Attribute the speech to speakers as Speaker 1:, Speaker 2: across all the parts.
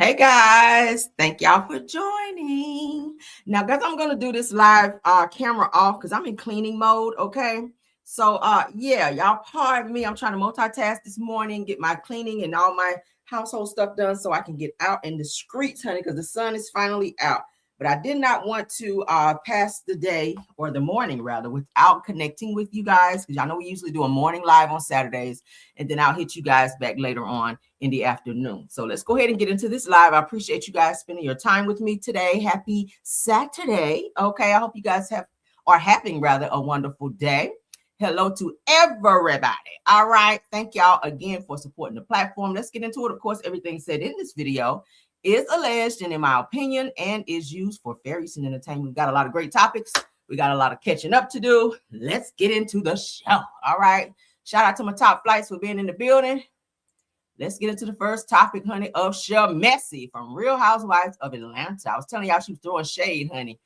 Speaker 1: Hey guys, thank y'all for joining. Now, guys, I'm gonna do this live camera off because I'm in cleaning mode. Okay, so yeah, y'all pardon me. I'm trying to multitask this morning, get my cleaning and all my household stuff done so I can get out in the streets, honey, because the sun is finally out. But I did not want to pass the day or the morning rather without connecting with you guys, because y'all know we usually do a morning live on Saturdays, and then I'll hit you guys back later on in the afternoon. So let's go ahead and get into this live. I appreciate you guys spending your time with me today. Happy Saturday. Okay, I hope you guys are having rather a wonderful day. Hello to everybody. All right, thank y'all again for supporting the platform. Let's get into it. Of course, everything said in this video is alleged and in my opinion and is used for fair use and entertainment. We've got a lot of great topics. We got a lot of catching up to do. Let's get into the show. All right, shout out to my top flights for being in the building. Let's get into the first topic, honey, of Sha-Messy from Real Housewives of Atlanta. I was telling y'all she was throwing shade, honey,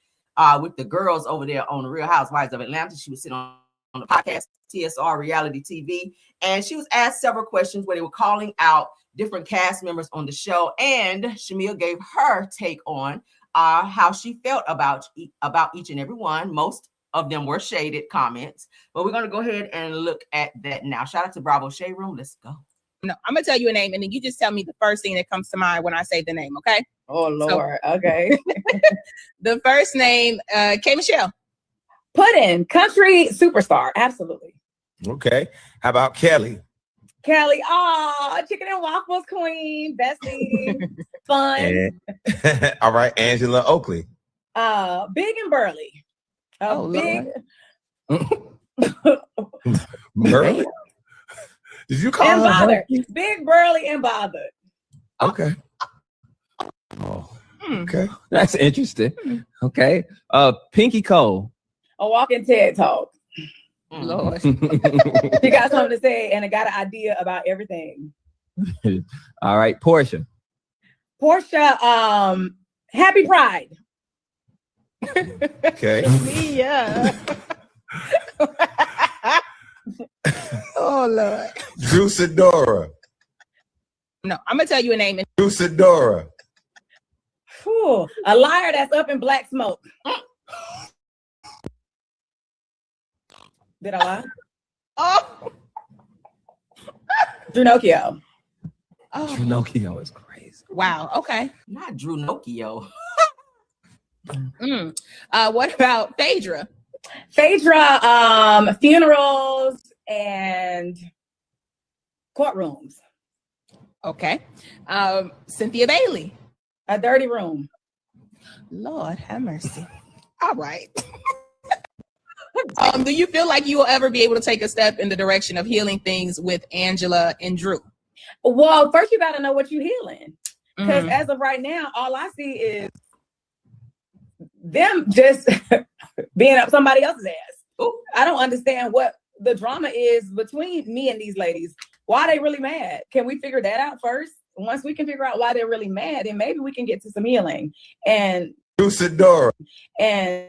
Speaker 1: with the girls over there on the Real Housewives of Atlanta. She was sitting on the podcast, TSR Reality TV, and she was asked several questions where they were calling out different cast members on the show, and Shamea gave her take on how she felt about each and every one. Most of them were shaded comments, but we're going to go ahead and look at that now. Shout out to Bravo Shade Room. Let's go.
Speaker 2: No, I'm gonna tell you a name, and then you just tell me the first thing that comes to mind when I say the name, okay?
Speaker 3: Oh Lord, so, okay.
Speaker 2: The first name, K. Michelle.
Speaker 3: Puddin', country superstar, absolutely.
Speaker 4: Okay, how about Kelly?
Speaker 3: Kelly, oh, chicken and waffles queen, bestie, fun.
Speaker 4: All right, Angela Oakley.
Speaker 3: Big and burly. Big.
Speaker 4: Burly. Did you call
Speaker 3: and
Speaker 4: her
Speaker 3: bothered? Big, burly, and bothered.
Speaker 4: Okay. Oh, okay.
Speaker 5: That's interesting. Okay. Pinky Cole.
Speaker 3: A walking TED Talk.
Speaker 2: Lord.
Speaker 3: She got something to say and I got an idea about everything.
Speaker 5: All right, Portia.
Speaker 3: Happy Pride.
Speaker 4: Okay.
Speaker 2: Yeah. Oh Lord.
Speaker 4: Drew Sidora.
Speaker 2: No, I'm gonna tell you a name.
Speaker 4: Drew Sidora.
Speaker 3: Whew, a liar that's up in black smoke. Did I lie?
Speaker 2: Oh.
Speaker 3: Drew Nokio.
Speaker 2: Oh.
Speaker 5: Drew Nokio is crazy.
Speaker 2: Wow. Okay.
Speaker 1: Not Drew Nokio.
Speaker 2: What about Phaedra?
Speaker 3: Phaedra, funerals and courtrooms.
Speaker 2: Okay. Cynthia Bailey.
Speaker 3: A dirty room.
Speaker 2: Lord have mercy. All right. Do you feel like you will ever be able to take a step in the direction of healing things with Angela and Drew?
Speaker 3: Well, first you got to know what you're healing. Because as of right now, all I see is them just being up somebody else's ass. Ooh, I don't understand what the drama is between me and these ladies. Why are they really mad? Can we figure that out first? Once we can figure out why they're really mad, then maybe we can get to some healing. And
Speaker 4: Sidora.
Speaker 3: And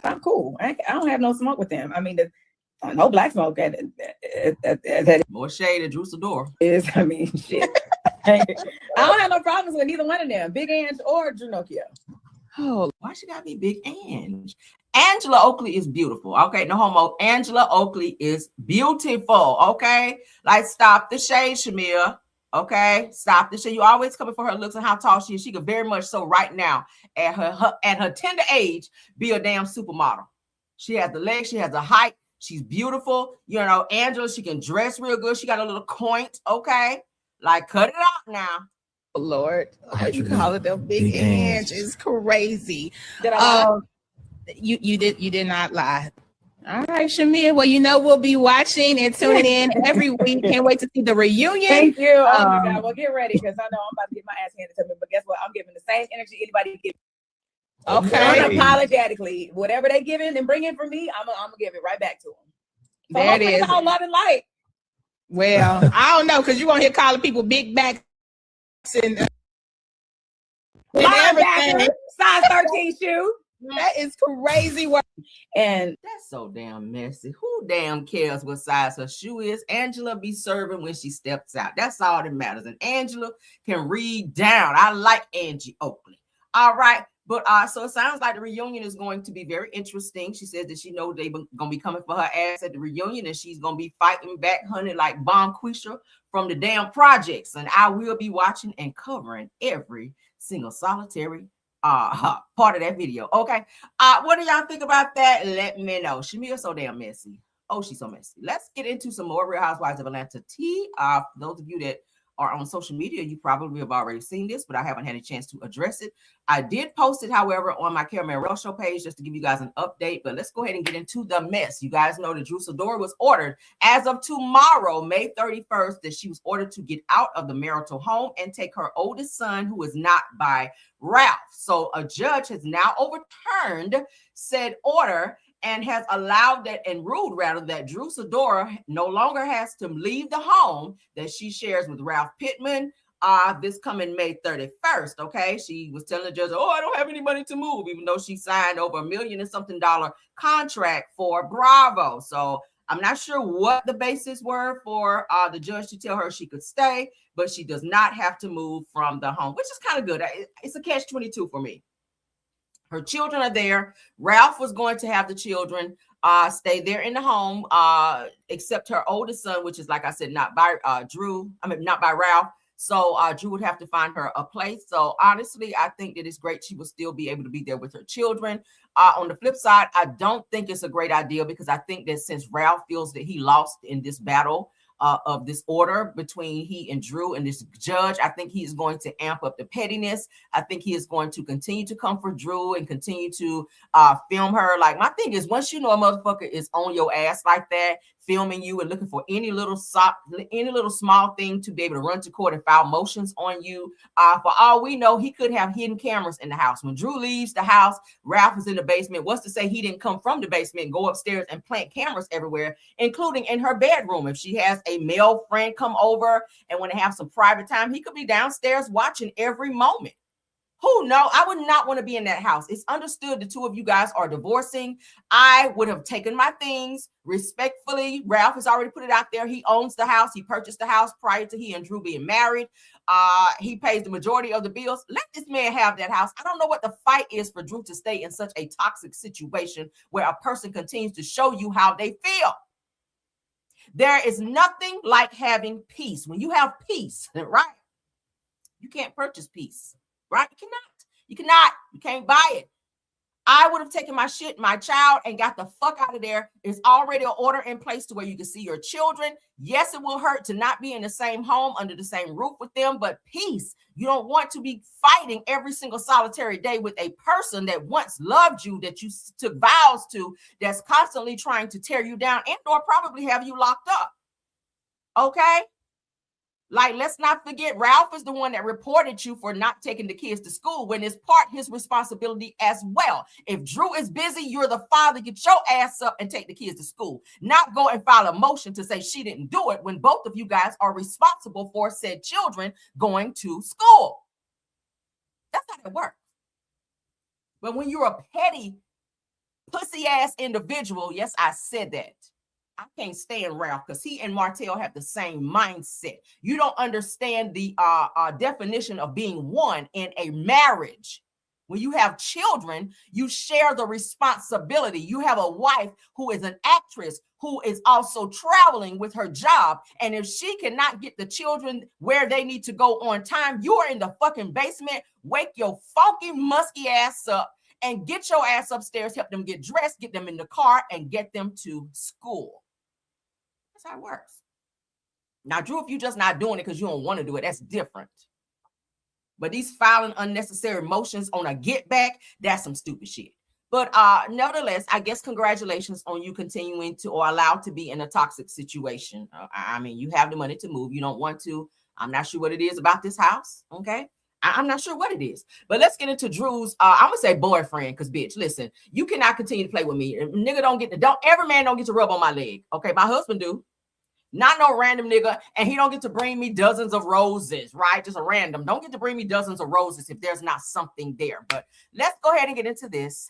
Speaker 3: I'm cool. I don't have no smoke with them. I mean, no black smoke at
Speaker 1: More shade at Drew Sidora.
Speaker 3: Is, I mean, shit. I don't have no problems with neither one of them, Big Ange or Drew Nokio.
Speaker 1: Oh, why she gotta be Big Ange? Angela Oakley is beautiful. Okay, no homo. Angela Oakley is beautiful. Okay, like stop the shade, Shamea. Okay, stop the shade. You always coming for her looks and how tall she is. She could very much so right now at her tender age be a damn supermodel. She has the legs. She has the height. She's beautiful. You know, Angela. She can dress real good. She got a little point. Okay, like cut it out now.
Speaker 2: Lord, how you call it the Big Ange is crazy.
Speaker 3: Did I lie?
Speaker 2: You did not lie. All right, Shamea. Well, you know we'll be watching and tuning in every week. Can't wait to see the reunion.
Speaker 3: Thank you. Oh my God. Well, get ready because I know I'm about to get my ass handed to me. But guess what? I'm giving the same energy anybody gives.
Speaker 2: Okay.
Speaker 3: Unapologetically, whatever they give in and bring in for me, I'm gonna give it right back to them. So
Speaker 2: there it is.
Speaker 3: All love and light.
Speaker 2: Well, I don't know because you won't hear calling people big backs and everything.
Speaker 3: Size 13 shoe.
Speaker 2: That is crazy work.
Speaker 3: And
Speaker 1: that's so damn messy. Who damn cares what size her shoe is? Angela be serving when she steps out. That's all that matters. And Angela can read down. I like Angie Oakley. All right. But so it sounds like the reunion is going to be very interesting. She says that she knows they're gonna be coming for her ass at the reunion, and she's gonna be fighting back, honey, like Bomb Quisha from the damn projects. And I will be watching and covering every single solitary part of that video. Okay. What do y'all think about that? Let me know. Shamea's so damn messy. Oh, she's so messy. Let's get into some more Real Housewives of Atlanta tea. For those of you that are on social media, you probably have already seen this, but I haven't had a chance to address it. I did post it, however, on my Charlamagne Real Show page just to give you guys an update. But let's go ahead and get into the mess. You guys know that Sidora was ordered as of tomorrow, May 31st, that she was ordered to get out of the marital home and take her oldest son, who is not by Ralph. So a judge has now overturned said order and has allowed that and ruled rather that Sidora no longer has to leave the home that she shares with Ralph Pittman this coming May 31st. Okay, she was telling the judge, oh, I don't have any money to move, even though she signed over $1 million and something contract for Bravo. So I'm not sure what the basis were for the judge to tell her she could stay, but she does not have to move from the home, which is kind of good. It's a catch-22 for me. Her children are there. Ralph was going to have the children stay there in the home, except her oldest son, which is, like I said, not by not by Ralph. So Drew would have to find her a place. So honestly, I think that it's great she will still be able to be there with her children. On the flip side, I don't think it's a great idea, because I think that since Ralph feels that he lost in this battle of this order between he and Drew and this judge, I think he is going to amp up the pettiness. I think he is going to continue to come for Drew and continue to film her. Like, my thing is, once you know a motherfucker is on your ass like that, filming you and looking for any little small thing to be able to run to court and file motions on you, for all we know, he could have hidden cameras in the house. When Drew leaves the house, Ralph is in the basement. What's to say he didn't come from the basement and go upstairs and plant cameras everywhere, including in her bedroom? If she has a male friend come over and want to have some private time, he could be downstairs watching every moment. Who knows? I would not want to be in that house. It's understood the two of you guys are divorcing. I would have taken my things respectfully. Ralph has already put it out there. He owns the house. He purchased the house prior to he and Drew being married. He pays the majority of the bills. Let this man have that house. I don't know what the fight is for Drew to stay in such a toxic situation where a person continues to show you how they feel. There is nothing like having peace. When you have peace, right? You can't purchase peace. Right? You can't buy it. I would have taken my shit, my child, and got the fuck out of there. There's already an order in place to where you can see your children. Yes, it will hurt to not be in the same home under the same roof with them, but peace. You don't want to be fighting every single solitary day with a person that once loved you, that you took vows to, that's constantly trying to tear you down and or probably have you locked up. Okay? Like, let's not forget, Ralph is the one that reported you for not taking the kids to school, when it's part his responsibility as well. If Drew is busy, you're the father. Get your ass up and take the kids to school. Not go and file a motion to say she didn't do it when both of you guys are responsible for said children going to school. That's how it works. But when you're a petty, pussy-ass individual, yes, I said that. I can't stand Ralph because he and Martell have the same mindset. You don't understand the definition of being one in a marriage. When you have children, you share the responsibility. You have a wife who is an actress who is also traveling with her job. And if she cannot get the children where they need to go on time, you are in the fucking basement. Wake your funky, musky ass up and get your ass upstairs, help them get dressed, get them in the car, and get them to school. That's how it works. Now, Drew, if you're just not doing it because you don't want to do it, that's different. But these filing unnecessary motions on a get back, that's some stupid shit. But nevertheless, I guess congratulations on you continuing to or allowed to be in a toxic situation. I mean, you have the money to move. You don't want to. I'm not sure what it is about this house. Okay. I'm not sure what it is, but let's get into Drew's, I'm gonna say boyfriend, because bitch, listen, you cannot continue to play with me. Nigga every man don't get to rub on my leg. Okay, my husband do. Not no random nigga, and he don't get to bring me dozens of roses, right? Just a random. Don't get to bring me dozens of roses if there's not something there. But let's go ahead and get into this.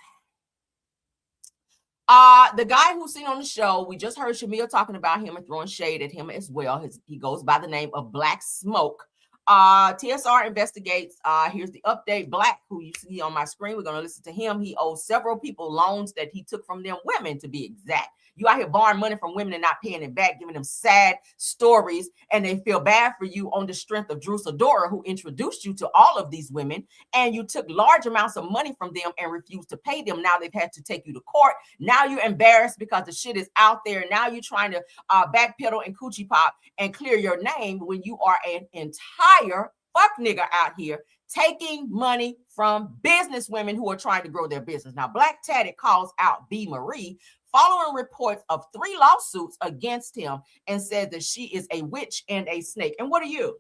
Speaker 1: The guy who's seen on the show, we just heard Shamea talking about him and throwing shade at him as well. He goes by the name of Black Smoke. TSR investigates. Here's the update. Black, who you see on my screen, we're going to listen to him. He owes several people loans that he took from them, women to be exact. You out here borrowing money from women and not paying it back, giving them sad stories, and they feel bad for you on the strength of Sidora, who introduced you to all of these women, and you took large amounts of money from them and refused to pay them. Now they've had to take you to court. Now you're embarrassed because the shit is out there. Now you're trying to backpedal and coochie pop and clear your name when you are an entire fuck nigga out here taking money from business women who are trying to grow their business. Now, Blakk Tatted calls out B. Marie following reports of 3 lawsuits against him and said that she is a witch and a snake. And what are you?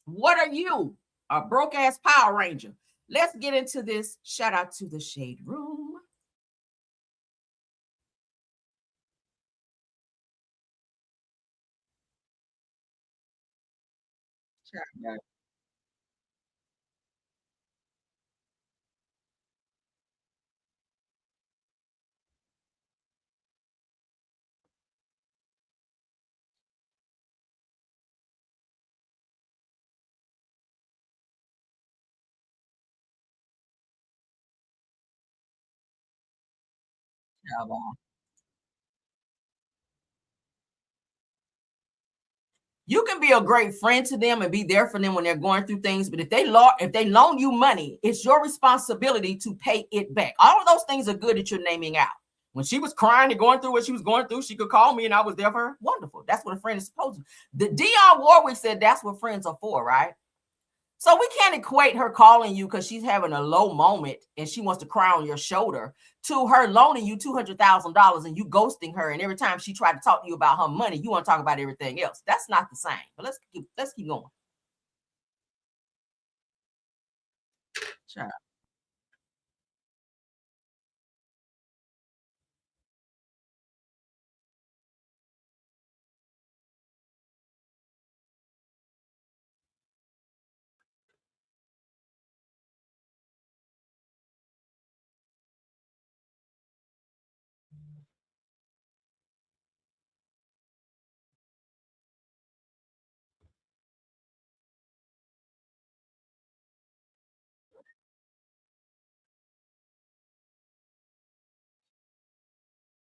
Speaker 1: What are you? A broke ass Power Ranger. Let's get into this. Shout out to the Shade Room. You can be a great friend to them and be there for them when they're going through things, but if they loan you money, it's your responsibility to pay it back. All of those things are good that you're naming out. When she was crying and going through what she was going through, she could call me and I was there for her. Wonderful. That's what a friend is supposed to. The Dionne Warwick said that's what friends are for, right? So we can't equate her calling you because she's having a low moment and she wants to cry on your shoulder to her loaning you $200,000 and you ghosting her. And every time she tried to talk to you about her money, you want to talk about everything else. That's not the same. But let's keep going. Child.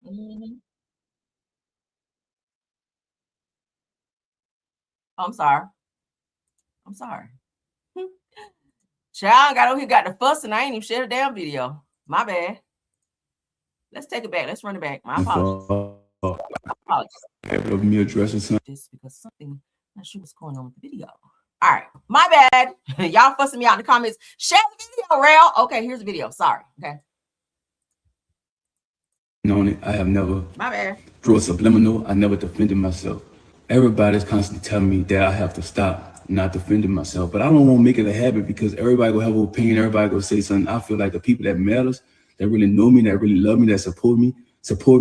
Speaker 1: Mm-hmm. I'm sorry. Child got over here, got the fuss, and I ain't even shared a damn video. My bad. Let's take it back. Let's run it back. My apologies.
Speaker 6: Of me addressing something.
Speaker 1: This because something, I'm not sure what's going on with the video. All right, my bad. Y'all fussing me out in the comments. Share the video, Rail. Okay, here's the video. Sorry. Okay.
Speaker 6: On it, I have never.
Speaker 1: My bad.
Speaker 6: Drew a subliminal. I never defended myself. Everybody's constantly telling me that I have to stop not defending myself, but I don't want to make it a habit because everybody will have an opinion. Everybody will say something. I feel like the people that matters, that really know me, that really love me, that support me,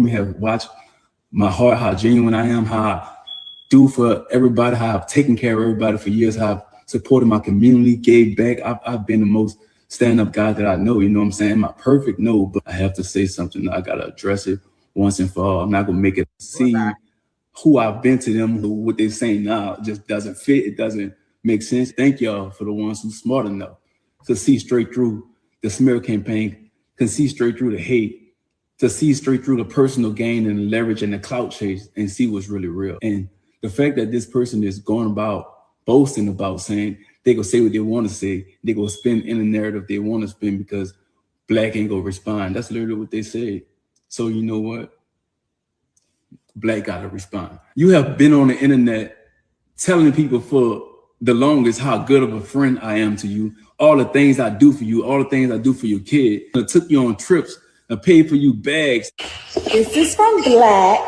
Speaker 6: have watched my heart, how genuine I am, how I do for everybody, how I've taken care of everybody for years, how I've supported my community, gave back. I've been the most stand-up guy that I know, you know what I'm saying? Am I perfect? No, but I have to say something. I got to address it once and for all. I'm not going to make it see who I've been to them, what they're saying now just doesn't fit. It doesn't make sense. Thank y'all for the ones who's smart enough to see straight through the smear campaign, can see straight through the hate, to see straight through the personal gain and the leverage and the clout chase and see what's really real. And the fact that this person is going about boasting about saying they go say what they want to say, they go spin in the narrative they want to spin because Black ain't gonna respond. That's literally what they said. So you know what? Black gotta respond. You have been on the internet telling people for the longest how good of a friend I am to you, all the things I do for you, all the things I do for your kid. I took you on trips, I paid for you bags.
Speaker 7: This is from Black,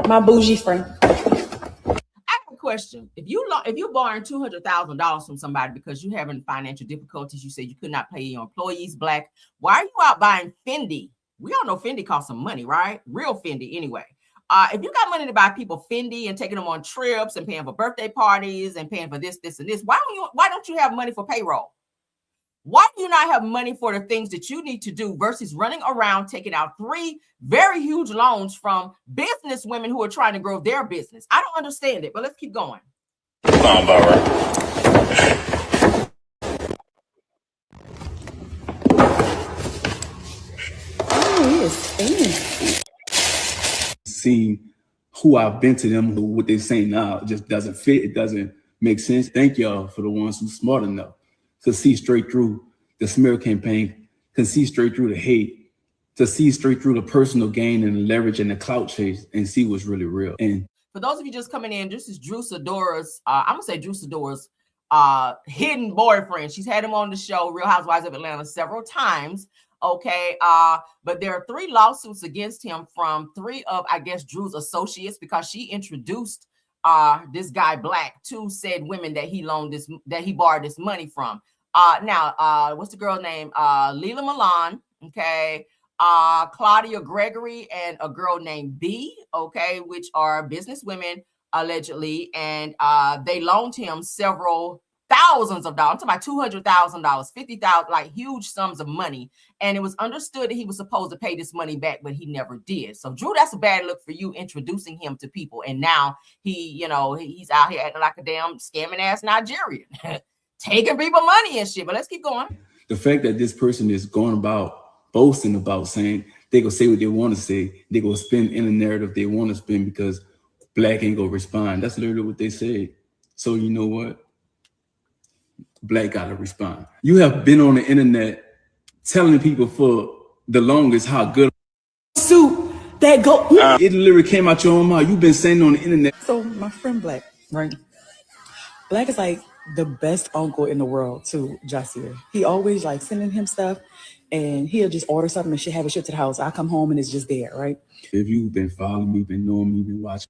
Speaker 7: my bougie friend.
Speaker 1: I have a question. If you borrowing $200,000 from somebody because you having financial difficulties, you say you could not pay your employees, Black, why are you out buying Fendi? We all know Fendi costs some money, right? Real Fendi anyway. If you got money to buy people Fendi and taking them on trips and paying for birthday parties and paying for this, and this, why don't you have money for payroll? Why do you not have money for the things that you need to do versus running around taking out 3 very huge loans from business women who are trying to grow their business? I don't understand it, but let's keep going.
Speaker 8: Sound about right.
Speaker 6: Seeing who I've been to them, what they're saying now, it just doesn't fit. It doesn't make sense. Thank y'all for the ones who's smart enough to see straight through the smear campaign, can see straight through the hate, to see straight through the personal gain and the leverage and the clout chase and see what's really real. And
Speaker 1: for those of you just coming in, this is Drew Sidora's, I'm gonna say Drew Sidora's hidden boyfriend. She's had him on the show, Real Housewives of Atlanta, several times. Okay, but there are 3 lawsuits against him from 3 of, I guess, Drew's associates, because she introduced this guy Blakk to said women that he loaned this, that he borrowed this money from. Now, what's the girl's name? Leila Milan, okay, Claudia Gregory, and a girl named B, okay, which are business women allegedly, and they loaned him several thousands of dollars. I'm talking about $200,000, $50,000, like huge sums of money. And it was understood that he was supposed to pay this money back, but he never did. So Drew, that's a bad look for you, introducing him to people. And now he, you know, he's out here acting like a damn scamming ass Nigerian, taking people money and shit. But let's keep going.
Speaker 6: the fact that this person is going about boasting about saying they gonna say what they want to say, they gonna spin in a narrative they want to spin because Blakk ain't gonna respond. That's literally what they said. So you know what? Blakk gotta respond. You have been on the internet telling people for the longest how good
Speaker 7: Suit that go.
Speaker 6: it literally came out your own mouth. You've been saying on the internet.
Speaker 9: So my friend Blakk, right? Blakk is like the best uncle in the world to Jasir. He always like sending him stuff, and he'll just order something and she'll have it shipped to the house. I come home and it's just there, right?
Speaker 6: If you've been following me, been knowing me, been watching.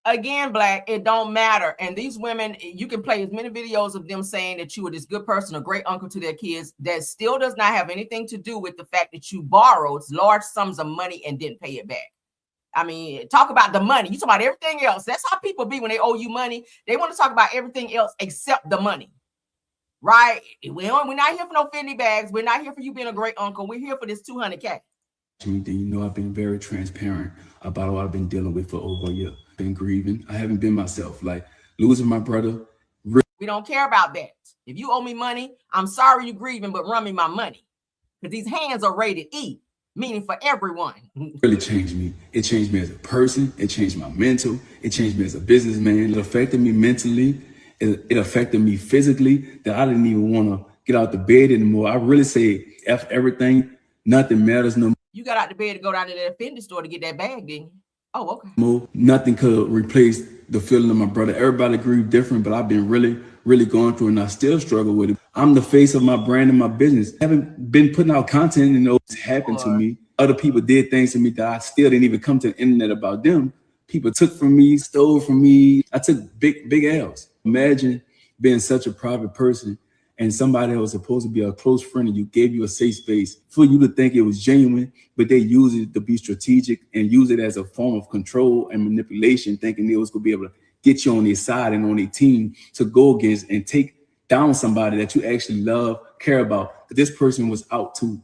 Speaker 1: Again, Blakk, it don't matter. And these women, you can play as many videos of them saying that you were this good person, a great uncle to their kids. That still does not have anything to do with the fact that you borrowed large sums of money and didn't pay it back. I mean, talk about the money. You talk about everything else. That's how people be when they owe you money. They want to talk about everything else except the money, right? We're not here for no Fendi bags. We're not here for you being a great uncle. We're here for this $200K.
Speaker 6: You know, I've been very transparent about what I've been dealing with for over a year. Been grieving. I haven't been myself. Like losing my brother.
Speaker 1: We don't care about that. If you owe me money, I'm sorry you're grieving, but run me my money. Because these hands are rated E, meaning for everyone.
Speaker 6: Really changed me. It changed me as a person. It changed my mental. It changed me as a businessman. It affected me mentally. It affected me physically that I didn't even want to get out the bed anymore. I really say F everything. Nothing matters no more.
Speaker 1: You got out the bed to go down to that Fendi store to get that bag, didn't you? Oh, okay.
Speaker 6: Nothing could replace the feeling of my brother. Everybody grieved different, but I've been really going through it, and I still struggle with it. I'm the face of my brand and my business. I haven't been putting out content and it's happened to me. Other people did things to me that I still didn't even come to the internet about them. People took from me, stole from me. I took big L's. Imagine being such a private person and somebody that was supposed to be a close friend and you gave you a safe space for you to think it was genuine, but they use it to be strategic and use it as a form of control and manipulation, thinking they was gonna be able to get you on their side and on their team to go against and take down somebody that you actually love, care about. This person was out to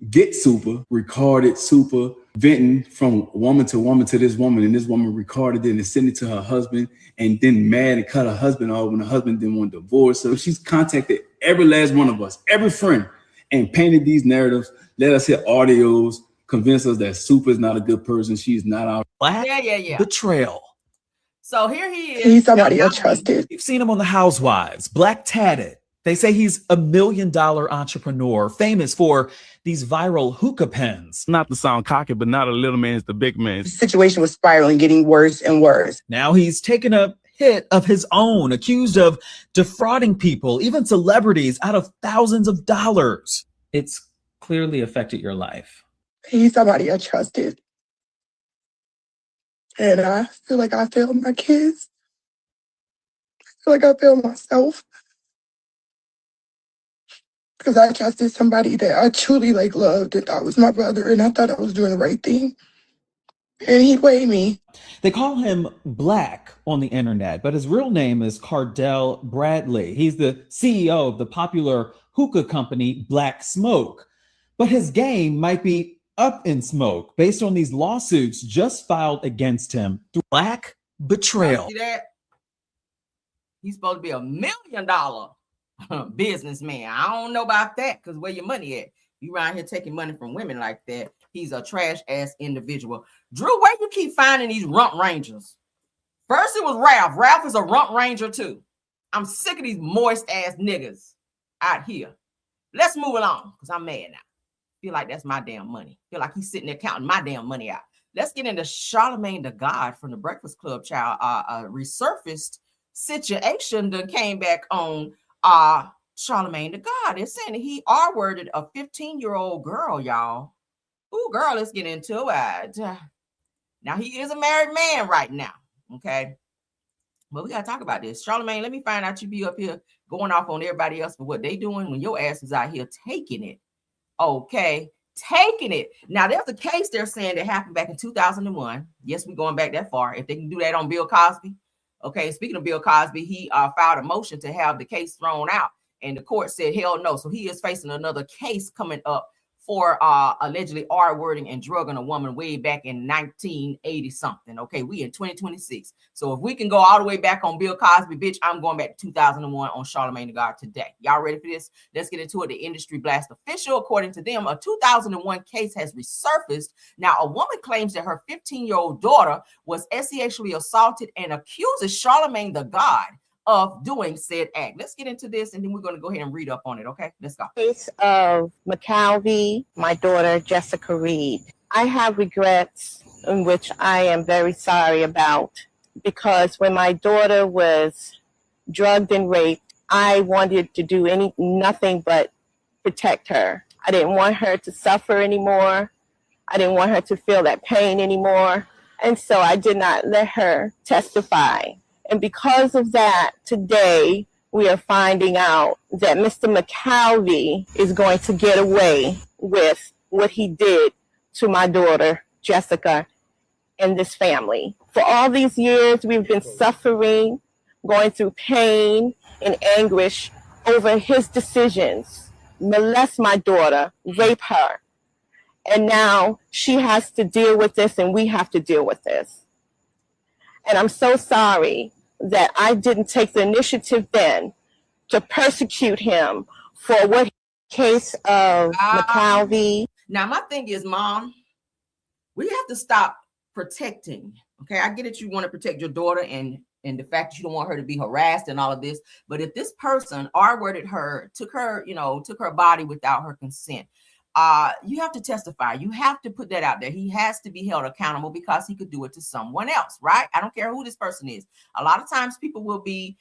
Speaker 6: get super, recorded super, venting from woman to this woman, and this woman recorded it and sent it to her husband, and then mad and cut her husband off when the husband didn't want divorce. So she's contacted every last one of us, every friend, and painted these narratives, let us hear audios, convince us that Super is not a good person. She's not our
Speaker 1: Yeah.
Speaker 10: betrayal.
Speaker 1: So here he is.
Speaker 7: He's somebody I trusted.
Speaker 10: You've seen him on The Housewives, Blakk Tatted. They say he's a $1 million entrepreneur, famous for these viral hookah pens.
Speaker 11: Not to sound cocky, but not a little man's the big man.
Speaker 7: The situation was spiraling, getting worse and worse.
Speaker 10: Now he's taken a hit of his own, accused of defrauding people, even celebrities, out of thousands of dollars. It's clearly affected your life.
Speaker 7: He's somebody I trusted. And I feel like I failed my kids. I feel like I failed myself. Because I trusted somebody that I truly loved and thought was my brother, and I thought I was doing the right thing. and he played me.
Speaker 10: They call him Blakk on the internet, but his real name is Cardell Bradley. He's the CEO of the popular hookah company Black Smoke. But his game might be up in smoke based on these lawsuits just filed against him through Black betrayal.
Speaker 1: See that? He's supposed to be $1 million businessman. I don't know about that, because where your money at? You around here taking money from women like that. He's a trash ass individual. Drew, where you keep finding these rump rangers? First it was Ralph. Ralph is a rump ranger too. I'm sick of these moist ass niggas out here. Let's move along, because I'm mad now. Feel like that's my damn money. Feel like he's sitting there counting my damn money out. Let's get into Charlamagne the God from the Breakfast Club, child. Resurfaced situation that came back on Charlamagne the God. They're saying that he R-worded a 15-year-old girl, y'all. Ooh, girl, let's get into it. Now, he is a married man right now, okay? But we got to talk about this. Charlamagne, let me find out you be up here going off on everybody else for what they doing when your ass is out here taking it. Okay, taking it. Now, there's a case they're saying that happened back in 2001. Yes, we're going back that far. If they can do that on Bill Cosby. Okay, speaking of Bill Cosby, he filed a motion to have the case thrown out, and the court said hell no. So he is facing another case coming up for allegedly R-wording and drugging a woman way back in 1980 something. Okay, we in 2026. So if we can go all the way back on Bill Cosby, bitch, I'm going back to 2001 on Charlamagne the God today. Y'all ready for this? Let's get into it. The Industry Blast official, according to them, a 2001 case has resurfaced. Now, a woman claims that her 15-year-old daughter was sexually assaulted and accuses Charlamagne the God of doing said act. Let's get into this, and then we're going to go ahead and read up on it. Okay, let's go.
Speaker 12: Case of McCalvey, my daughter Jessica Reed. I have regrets in which I am very sorry about, because when my daughter was drugged and raped, I wanted to do nothing but protect her. I didn't want her to suffer anymore. I didn't want her to feel that pain anymore. And so I did not let her testify. And because of that, today we are finding out that Mr. McCalvey is going to get away with what he did to my daughter, Jessica, and this family. For all these years, we've been suffering, going through pain and anguish over his decisions, molest my daughter, rape her. And now she has to deal with this, and we have to deal with this. And I'm so sorry that I didn't take the initiative then to persecute him for what case of McCalvey.
Speaker 1: Now, my thing is, Mom, we have to stop protecting. Okay, I get it. You want to protect your daughter and the fact that you don't want her to be harassed and all of this. But if this person R-worded her, took her body without her consent, you have to testify. You have to put that out there. He has to be held accountable because he could do it to someone else, right? I don't care who this person is. A lot of times people will be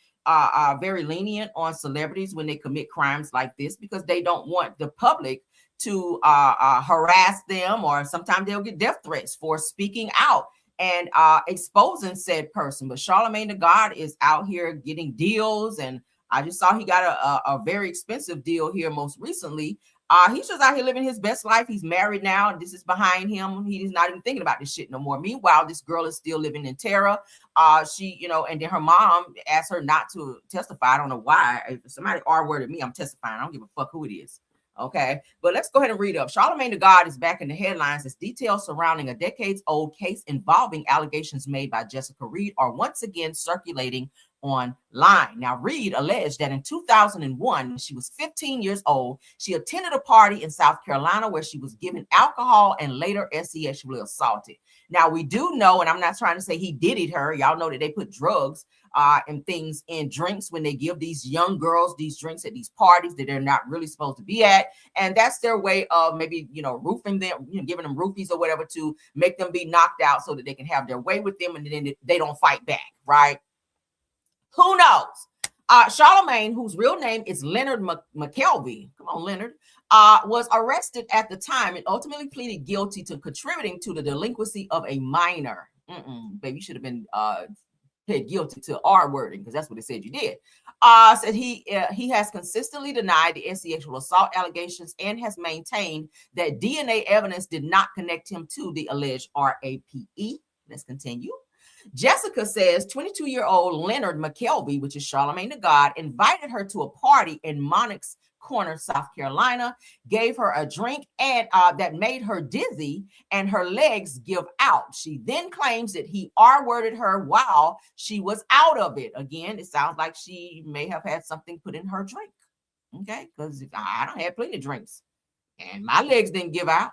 Speaker 1: very lenient on celebrities when they commit crimes like this because they don't want the public to harass them, or sometimes they'll get death threats for speaking out and exposing said person. But Charlamagne the God is out here getting deals, and I just saw he got a very expensive deal here most recently. He's just out here living his best life. He's married now, and this is behind him. He's not even thinking about this shit no more. Meanwhile, this girl is still living in terror. She, and then her mom asked her not to testify. I don't know why. If somebody R-worded me, I'm testifying. I don't give a fuck who it is. Okay, but let's go ahead and read up. Charlamagne the God is back in the headlines as details surrounding a decades-old case involving allegations made by Jessica Reed are once again circulating online. Now, Reed alleged that in 2001, when she was 15 years old, she attended a party in South Carolina where she was given alcohol and later sexually assaulted. Now, we do know, and I'm not trying to say he did her. Y'all know that they put drugs and things in drinks when they give these young girls these drinks at these parties that they're not really supposed to be at. And that's their way of maybe, roofing them, giving them roofies or whatever to make them be knocked out so that they can have their way with them and then they don't fight back, right? Who knows? Charlamagne, whose real name is Leonard McKelvey, come on, Leonard, was arrested at the time and ultimately pleaded guilty to contributing to the delinquency of a minor. Baby, you should have been pled guilty to R wording, because that's what it said you did. Said he has consistently denied the sexual assault allegations and has maintained that DNA evidence did not connect him to the alleged RAPE. Let's continue. Jessica says 22-year-old Leonard McKelvey, which is Charlamagne the God, invited her to a party in Monarch's Corner, South Carolina, gave her a drink and that made her dizzy and her legs give out. She then claims that he R-worded her while she was out of it. Again, it sounds like she may have had something put in her drink. Okay, because I don't have plenty of drinks and my legs didn't give out.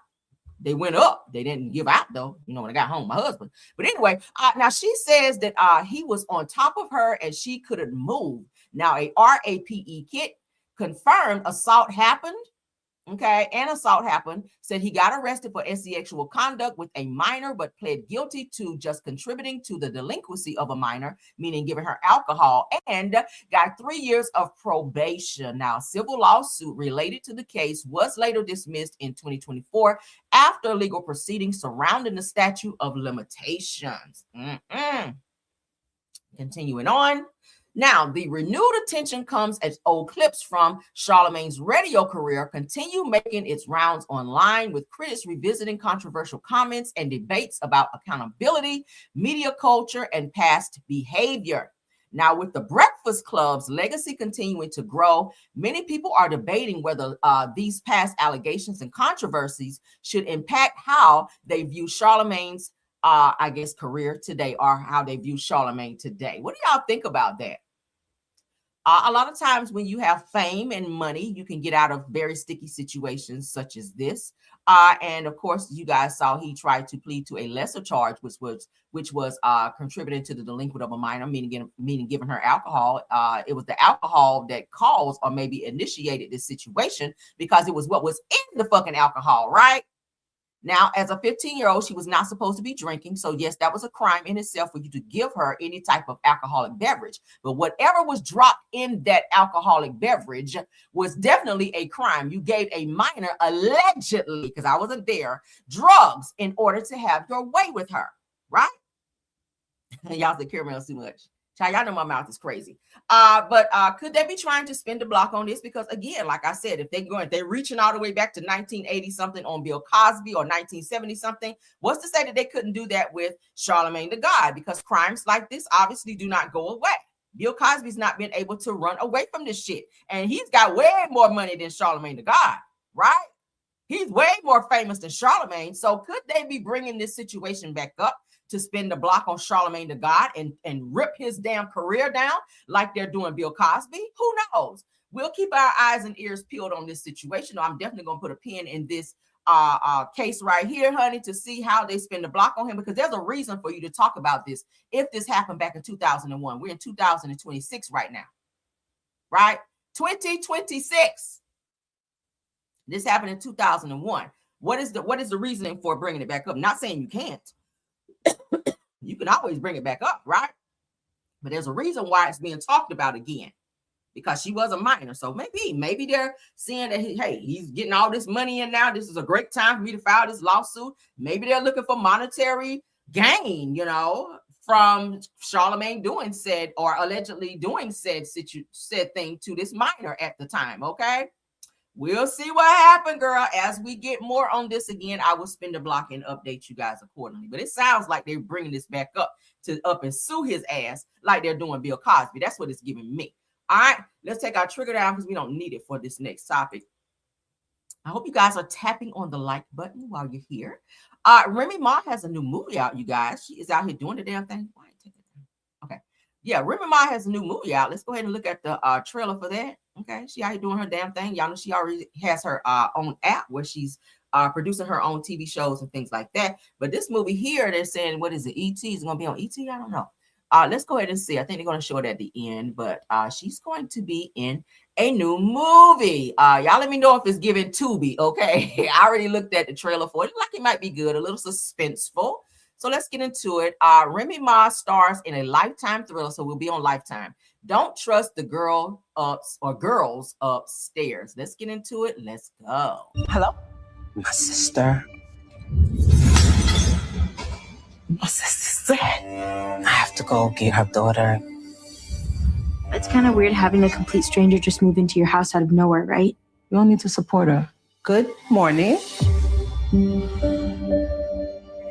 Speaker 1: They went up. They didn't give out though, you know, when I got home, my husband. But anyway, now she says that he was on top of her and she couldn't move. Now a RAPE kit confirmed assault happened. Okay, and assault happened. Said he got arrested for sexual conduct with a minor, but pled guilty to just contributing to the delinquency of a minor, meaning giving her alcohol, and got 3 years of probation. Now, a civil lawsuit related to the case was later dismissed in 2024 after legal proceedings surrounding the statute of limitations. Continuing on. Now, the renewed attention comes as old clips from Charlamagne's radio career continue making its rounds online, with critics revisiting controversial comments and debates about accountability, media culture, and past behavior. Now, with the Breakfast Club's legacy continuing to grow, many people are debating whether these past allegations and controversies should impact how they view Charlamagne's career today, or how they view Charlamagne today. What do y'all think about that? A lot of times when you have fame and money, you can get out of very sticky situations such as this. And of course, you guys saw he tried to plead to a lesser charge, which was contributing to the delinquent of a minor, meaning giving her alcohol. It was the alcohol that caused or maybe initiated this situation, because it was what was in the fucking alcohol, right? Now, as a 15-year-old, she was not supposed to be drinking. So yes, that was a crime in itself for you to give her any type of alcoholic beverage. But whatever was dropped in that alcoholic beverage was definitely a crime. You gave a minor, allegedly, because I wasn't there, drugs in order to have your way with her, right? Y'all say caramel too much. Y'all know my mouth is crazy. But could they be trying to spin the block on this? Because again, like I said, if they're reaching all the way back to 1980 something on Bill Cosby, or 1970 something, what's to say that they couldn't do that with Charlamagne the God? Because crimes like this obviously do not go away. Bill Cosby's not been able to run away from this shit, and he's got way more money than Charlamagne the God, right? He's way more famous than Charlamagne. So could they be bringing this situation back up to spin the block on Charlamagne the God and rip his damn career down like they're doing Bill Cosby? Who knows? We'll keep our eyes and ears peeled on this situation. I'm definitely going to put a pin in this case right here, honey, to see how they spin the block on him, because there's a reason for you to talk about this. If this happened back in 2001, we're in 2026 right now, right? 2026. This happened in 2001. What is the reasoning for bringing it back up? Not saying you can't. You can always bring it back up, right? But there's a reason why it's being talked about again, because she was a minor. So maybe they're seeing that, hey, he's getting all this money in now. This is a great time for me to file this lawsuit. Maybe they're looking for monetary gain, you know, from Charlamagne doing said, or allegedly doing said thing to this minor at the time. Okay. We'll see what happened, girl. As we get more on this again, I will spin the block and update you guys accordingly. But it sounds like they're bringing this back up and sue his ass like they're doing Bill Cosby. That's what it's giving me. All right, let's take our trigger down because we don't need it for this next topic. I hope you guys are tapping on the like button while you're here. Remy Ma has a new movie out, you guys. She is out here doing the damn thing. Why take it down? Okay. Yeah, Remy Ma has a new movie out. Let's go ahead and look at the trailer for that. Okay, she out here doing her damn thing. Y'all know she already has her own app where she's producing her own TV shows and things like that. But this movie here, they're saying, what is it? ET is going to be on ET? I don't know. Let's go ahead and see. I think they're going to show it at the end, but she's going to be in a new movie. Y'all let me know if it's giving Tubi. Okay, I already looked at the trailer for it. Like it might be good, a little suspenseful. So let's get into it. Remy Ma stars in a Lifetime thriller, so we'll be on Lifetime. Don't trust the girls upstairs. Let's get into it. Let's go.
Speaker 13: Hello? My sister. My sister's I have to go get her daughter.
Speaker 14: It's kind of weird having a complete stranger just move into your house out of nowhere, right?
Speaker 13: You all need to support her. Good morning.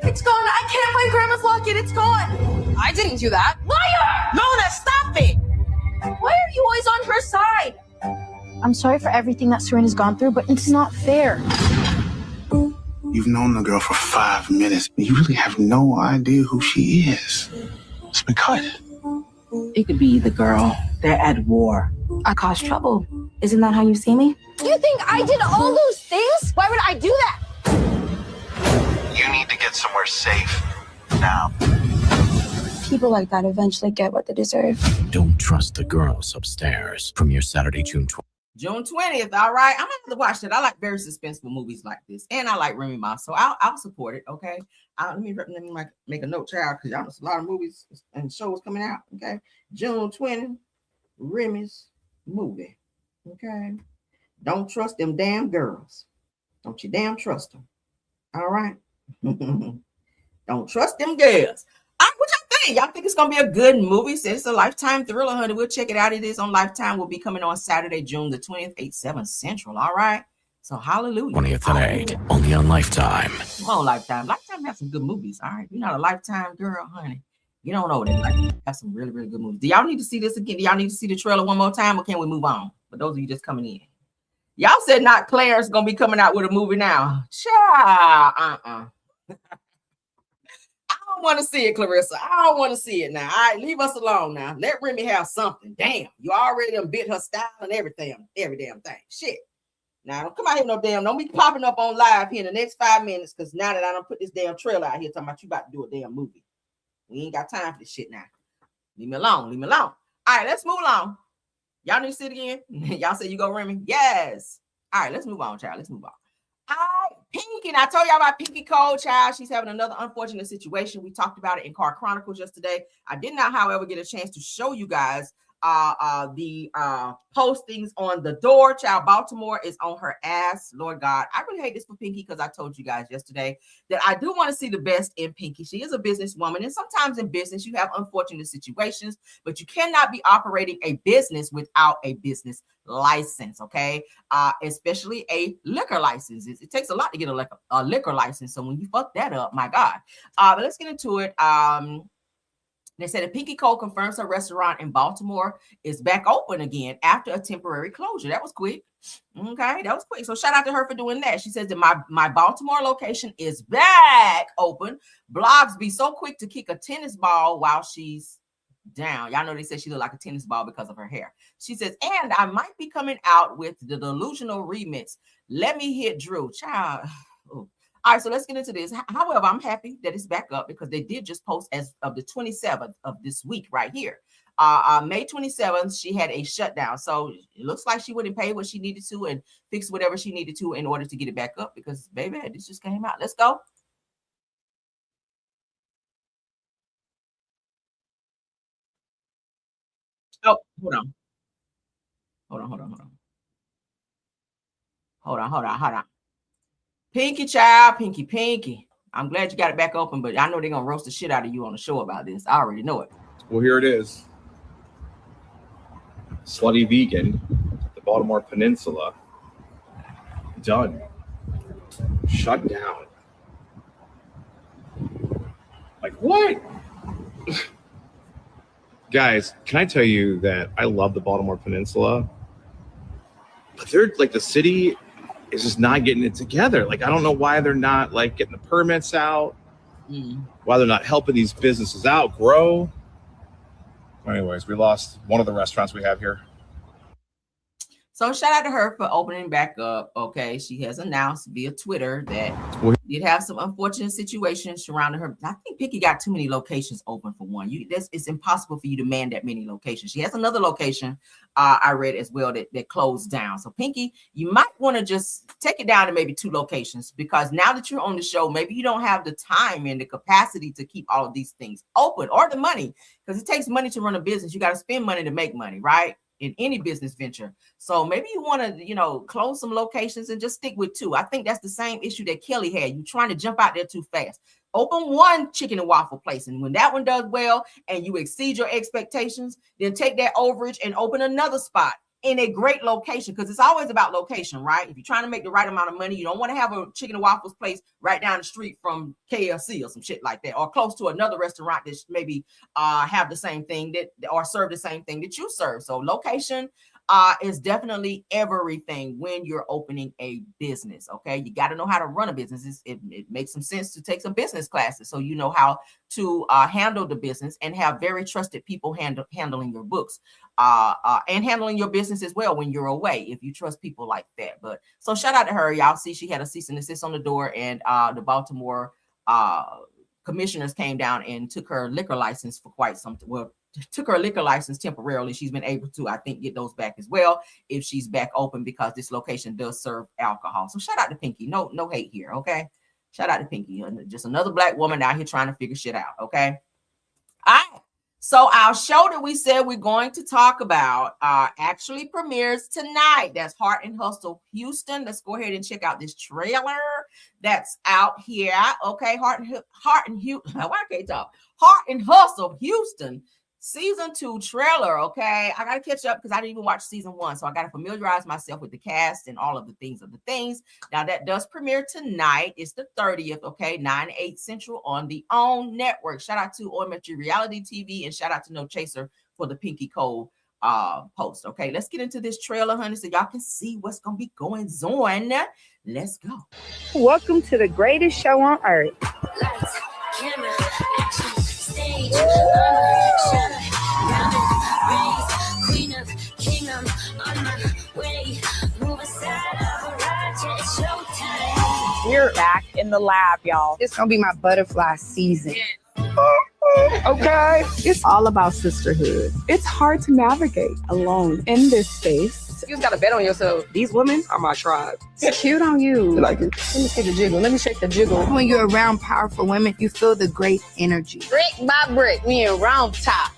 Speaker 1: It's gone. I can't find Grandma's locket. It's gone.
Speaker 15: I didn't do that.
Speaker 1: Liar! Nona, stop it! Why are you always on her side?
Speaker 14: I'm sorry for everything that Serena's gone through, but it's not fair.
Speaker 16: You've known the girl for 5 minutes. You really have no idea who she is. It's been cut.
Speaker 13: It could be the girl. They're at war.
Speaker 14: I caused trouble. Isn't that how you see me?
Speaker 15: You think I did all those things? Why would I do that?
Speaker 16: You need to get somewhere safe now.
Speaker 14: People like that eventually get what they deserve.
Speaker 17: Don't trust the girls upstairs. Premiere Saturday, June 20th.
Speaker 1: June 20th. All right. I'm gonna have to watch it. I like very suspenseful movies like this. And I like Remy Ma. So I'll support it. Okay. Let me make a note, child, because y'all know a lot of movies and shows coming out. Okay. June 20th, Remy's movie. Okay. Don't trust them damn girls. Don't you damn trust them. All right. Don't trust them girls. What y'all think? Y'all think it's gonna be a good movie? Since it's a Lifetime thriller, honey. We'll check it out. It is on Lifetime. Will be coming on Saturday, June the 20th, 8/7 Central. All right. So hallelujah.
Speaker 17: 20th and 8, only on Lifetime.
Speaker 1: Come on, Lifetime. Lifetime has some good movies. All right. You're not a Lifetime girl, honey. You don't know that. Like, have some really, really good movies. Do y'all need to see this again? Do y'all need to see the trailer one more time, or can we move on? For those of you just coming in. Y'all said not Claire's gonna be coming out with a movie now. I don't want to see it, Clarissa. I don't want to see it now. All right, leave us alone now. Let Remy have something. Damn, you already done bit her style and everything, every damn thing. Shit. Now don't come out here no damn. Don't be popping up on live here in the next 5 minutes, because now that I don't put this damn trailer out here talking about you about to do a damn movie. We ain't got time for this shit now. Leave me alone. Leave me alone. All right, let's move along. Y'all need to see it again? Y'all say you go, Remy? Yes. All right, let's move on, child. Let's move on. All right, Pinky. And I told y'all about Pinky Cole, child. She's having another unfortunate situation. We talked about it in Car Chronicles yesterday. I did not, however, get a chance to show you guys the postings on the door. Child, Baltimore is on her ass. Lord God, I really hate this for Pinky, because I told you guys yesterday that I do want to see the best in Pinky. She is a businesswoman, and sometimes in business you have unfortunate situations, but you cannot be operating a business without a business license, okay? Especially a liquor license. It takes a lot to get a liquor license, so when you fuck that up, my God. But let's get into it. They said that Pinky Cole confirms her restaurant in Baltimore is back open again after a temporary closure. That was quick. Okay, that was quick. So shout out to her for doing that. She says that my Baltimore location is back open. Blogs be so quick to kick a tennis ball while she's down. Y'all know they said she looked like a tennis ball because of her hair. She says, and I might be coming out with the delusional remix. Let me hit Drew. Child. Ooh. All right, so let's get into this. However, I'm happy that it's back up, because they did just post as of the 27th of this week right here. May 27th, she had a shutdown. So it looks like she wouldn't pay what she needed to and fix whatever she needed to in order to get it back up, because, baby, this just came out. Let's go. Oh, hold on. Hold on. Pinky, child, Pinky. I'm glad you got it back open, but I know they're going to roast the shit out of you on the show about this. I already know it.
Speaker 18: Well, here it is. Slutty Vegan, the Baltimore Peninsula. Done. Shut down. Like, what? Guys, can I tell you that I love the Baltimore Peninsula? But they're like, the city is just not getting it together. Like, I don't know why they're not like getting the permits out, why they're not helping these businesses out grow. Anyways, we lost one of the restaurants we have here.
Speaker 1: So shout out to her for opening back up. Okay, she has announced via Twitter that did have some unfortunate situations surrounding her. I think Pinky got too many locations open for one. It's impossible for you to man that many locations. She has another location I read as well that closed down. So Pinky, you might want to just take it down to maybe 2 locations, because now that you're on the show, maybe you don't have the time and the capacity to keep all of these things open, or the money, because it takes money to run a business. You got to spend money to make money, right? In any business venture. So maybe you want to, close some locations and just stick with 2. I think that's the same issue that Kelly had. You trying to jump out there too fast. Open one chicken and waffle place, and when that one does well and you exceed your expectations, then take that overage and open another spot in a great location, because it's always about location, right? If you're trying to make the right amount of money, you don't want to have a chicken and waffles place right down the street from KFC or some shit like that, or close to another restaurant that maybe have the same thing that, or serve the same thing that you serve. So location is definitely everything when you're opening a business. Okay, you got to know how to run a business. It makes some sense to take some business classes so you know how to handle the business and have very trusted people handling your books and handling your business as well when you're away, if you trust people like that. But so shout out to her. Y'all see she had a cease and desist on the door, and the Baltimore commissioners came down and took her liquor license for quite some took her liquor license temporarily. She's been able to, I think, get those back as well if she's back open, because this location does serve alcohol. So shout out to Pinky. No hate here, okay? Shout out to Pinky. Just another Black woman out here trying to figure shit out, okay? All right. So our show that we said we're going to talk about actually premieres tonight. That's Heart and Hustle Houston. Let's go ahead and check out this trailer that's out here. Okay, Heart and Hustle Houston season 2 trailer. Okay, I gotta catch up because I didn't even watch season 1, so I gotta familiarize myself with the cast and all of the things. Now that does premiere tonight. It's the 30th. Okay, 9/8 Central on the OWN network. Shout out to OMFG Reality TV and shout out to No Chaser for the Pinky Cole post. Okay, let's get into this trailer, honey, so y'all can see what's gonna be going on. Let's go.
Speaker 19: Welcome to the greatest show on earth.
Speaker 20: Lights, camera, action, stage, queen of kingdom, on my way, move aside of a ride, it's showtime.
Speaker 19: We're back in the lab, y'all. It's gonna be my butterfly season. Okay, it's all about sisterhood. It's hard to navigate alone in this space.
Speaker 21: You just gotta bet on yourself. These women are my tribe.
Speaker 19: It's cute on you.
Speaker 21: You like it? Let me see the jiggle. Let me shake the jiggle.
Speaker 19: When you're around powerful women, you feel the great energy.
Speaker 21: Brick by brick, we in round top.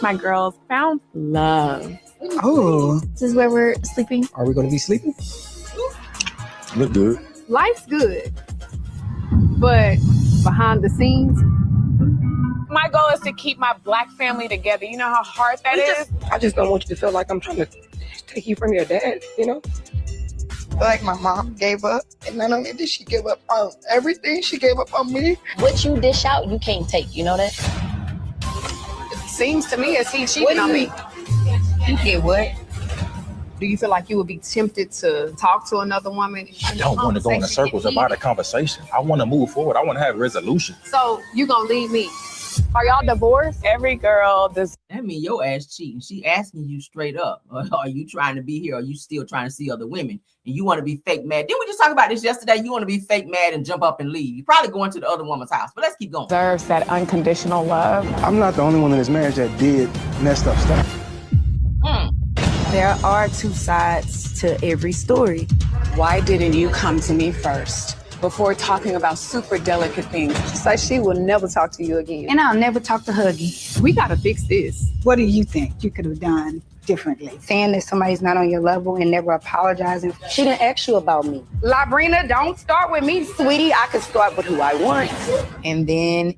Speaker 19: My girls found love.
Speaker 21: Oh,
Speaker 19: This is where we're sleeping.
Speaker 21: are we gonna be sleeping?
Speaker 4: Look good.
Speaker 19: Life's good, but behind the scenes,
Speaker 22: My goal is to keep my Black family together. You know how hard that is?
Speaker 21: I just don't want you to feel like I'm trying to take you from your dad, you know?
Speaker 7: Like my mom gave up, and not only did she give up on everything, she gave up on me.
Speaker 23: What you dish out, you can't take. You know that?
Speaker 22: Seems to me as he cheating on me.
Speaker 19: you get what? Do you feel like you would be tempted to talk to another woman?
Speaker 24: I don't want to go in the circles about a conversation. I want to move forward. I want to have resolution.
Speaker 19: So you gonna leave me? Are y'all divorced?
Speaker 22: Every girl does.
Speaker 1: That mean your ass cheating. She asking you straight up, are you trying to be here? Or are you still trying to see other women? And you want to be fake mad? Didn't we just talk about this yesterday? You want to be fake mad and jump up and leave. You probably going to the other woman's house, but let's keep going.
Speaker 22: Deserves that unconditional love.
Speaker 25: I'm not the only one in this marriage that did messed up stuff.
Speaker 26: There are two sides to every story.
Speaker 27: Why didn't you come to me first before talking about super delicate things?
Speaker 19: She's like, she will never talk to you again.
Speaker 26: And I'll never talk to Huggy.
Speaker 19: We gotta fix this.
Speaker 28: What do you think you could have done differently?
Speaker 19: Saying that somebody's not on your level and never apologizing.
Speaker 23: She didn't ask you about me.
Speaker 19: Labrina, don't start with me, sweetie. I can start with who I want.
Speaker 26: And then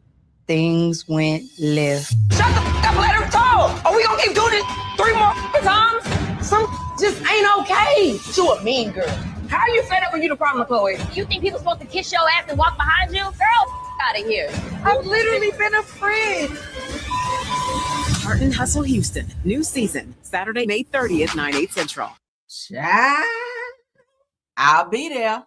Speaker 26: things went left.
Speaker 21: Shut the f up, let her talk. Are we gonna keep doing this 3 more times? Some just ain't okay. You a mean girl. How are you fed up with you the problem, Chloe?
Speaker 23: You think people supposed to kiss your ass and walk behind you? Girl, out of here.
Speaker 19: I've literally been a friend.
Speaker 29: Heart and Hustle Houston, new season, Saturday, May 30th, 9/8 Central.
Speaker 1: Child, I'll be there.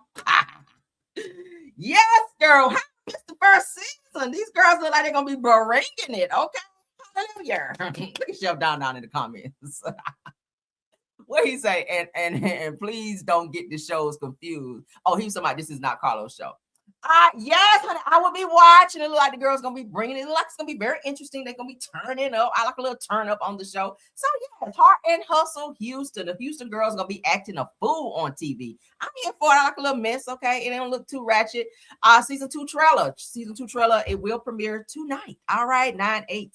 Speaker 1: Yes, girl. It's the first season. These girls look like they're gonna be bringing it. Okay, hallelujah. Look at Chef down in the comments. What he say? And please don't get the shows confused. Oh, he was talking about this is not Carlos' show. Yes, honey, I will be watching. It look like the girls gonna be bringing it. It looks like it's gonna be very interesting. They're gonna be turning up. I like a little turn up on the show. So yeah, Heart and Hustle Houston. The Houston girls gonna be acting a fool on TV. I'm here for it. I like a little mess. Okay, it don't look too ratchet. Season 2 trailer. It will premiere tonight. All right, 9/8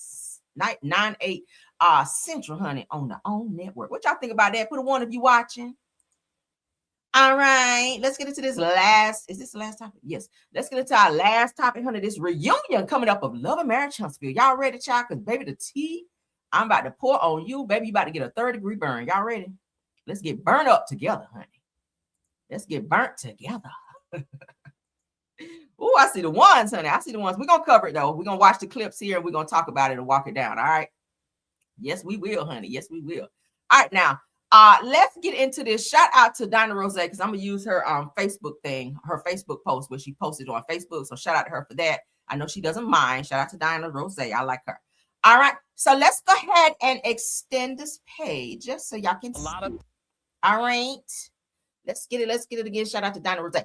Speaker 1: Central, honey, on the OWN network. What y'all think about that? Put a 1 if you watching. All right, let's get into this last. Is this the last topic? Yes. Let's get into our last topic, honey. This reunion coming up of Love and Marriage Huntsville. Y'all ready, child? Because baby, the tea I'm about to pour on you, baby. You about to get a 3rd-degree burn. Y'all ready? Let's get burnt up together, honey. Let's get burnt together. Oh, I see the ones, honey. I see the ones. We're going to cover it, though. We're going to watch the clips here, and we're going to talk about it and walk it down, all right? Yes, we will, honey. Yes, we will. All right, now, let's get into this. Shout out to Dinah Rose, because I'm going to use her Facebook thing, her Facebook post, where she posted on Facebook, so shout out to her for that. I know she doesn't mind. Shout out to Dinah Rose. I like her. All right, so let's go ahead and extend this page just so y'all can see. All right. Let's get it. Let's get it again. Shout out to Dinah Rose.